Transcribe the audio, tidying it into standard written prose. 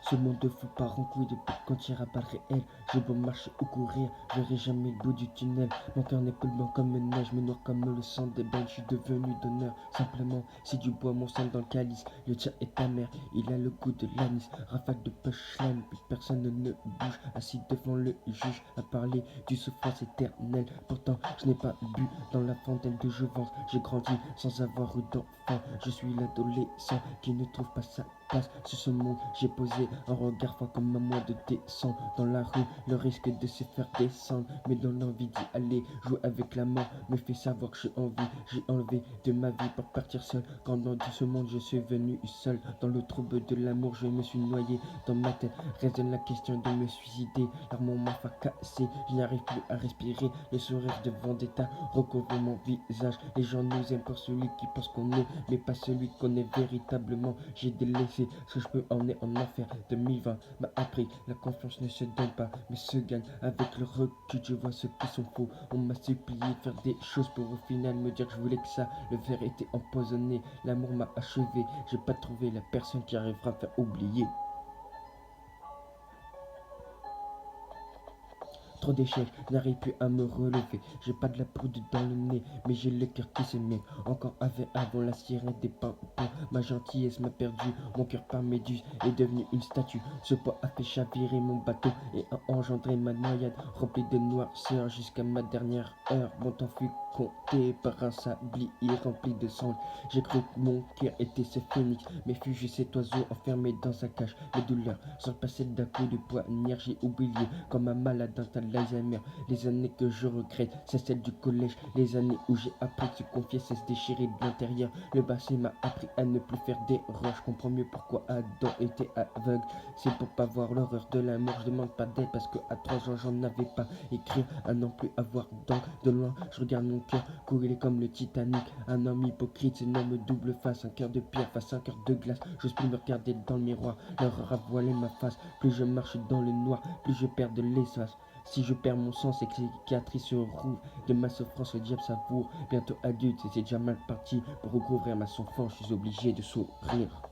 Ce monde de fou part en couille depuis quand tire à balles réelles. J'ai beau marcher ou courir, je verrai jamais le bout du tunnel. Mon cœur n'est plus blanc comme une neige, mais noir comme le sang des belles. Je suis devenu donneur, simplement. Si du bois mon sang dans le calice, le tien est amer, il a le goût de l'anis. Rafale de punchline, puis personne ne bouge. Assis devant le juge, à parler du souffrance éternelle. Pourtant, je n'ai pas bu dans la fontaine de jouvence. J'ai grandi sans avoir eu d'enfant. Je suis l'adolescent qui ne trouve pas sa place sur ce monde. J'ai posé un regard froid comme un mois de décembre. Dans la rue, le risque de se faire descendre, mais dans l'envie d'y aller, jouer avec la mort me fait savoir que j'ai envie. J'ai enlevé de ma vie pour partir seul. Quand dans ce monde je suis venu seul, dans le trouble de l'amour je me suis noyé. Dans ma tête résonne la question de me suicider. L'arme m'a fracassé, je n'arrive plus à respirer. Le sourire de vendetta recouvre mon visage. Les gens nous aiment pour celui qui pense qu'on est, mais pas celui qu'on est véritablement. J'ai délaissé ce que je peux emmener en enfer. 2020 m'a appris, la confiance ne se donne pas, mais se gagne avec le recul. Je vois ceux qui sont faux. On m'a supplié de faire des choses pour au final me dire que je voulais que ça. Le verre était empoisonné, l'amour m'a achevé. J'ai pas trouvé la personne qui arrivera à faire oublier. Trop d'échecs, je n'arrive plus à me relever. J'ai pas de la poudre dans le nez, mais j'ai le cœur qui se met. Encore avant la sirène des pimpons. Ma gentillesse m'a perdu, mon cœur par méduse est devenu une statue. Ce poids a fait chavirer mon bateau et a engendré ma noyade, remplie de noirceur jusqu'à ma dernière heure. Mon temps fut compté par un sablier rempli de sang. J'ai cru que mon cœur était ce phénix, mais fus-je cet oiseau enfermé dans sa cage. Les douleurs sont passées d'un coup de poignard. J'ai oublié comme un malade d'un tas d'Alzheimer. Les années que je regrette, c'est celles du collège. Les années où j'ai appris que se confier, c'est se déchirer de l'intérieur. Le passé m'a appris à ne plus faire d'erreurs. Je comprends mieux pourquoi Adam était aveugle. C'est pour pas voir l'horreur de l'amour. Je demande pas d'aide parce que à 3 ans j'en avais pas. Écrire à non plus avoir d'encre. De loin, je regarde mon cœur couler comme le Titanic. Un homme hypocrite, c'est un homme double face. Un cœur de pierre face à un cœur de glace. J'ose plus me regarder dans le miroir. L'horreur a voilé ma face. Plus je marche dans le noir, plus je perds de l'espace. Si je perds mon sang, c'est que les cicatrices se rouvrent. De ma souffrance, le diable savoure. Bientôt adulte, et c'est déjà mal parti. Pour recouvrir ma souffrance, je suis obligé de sourire.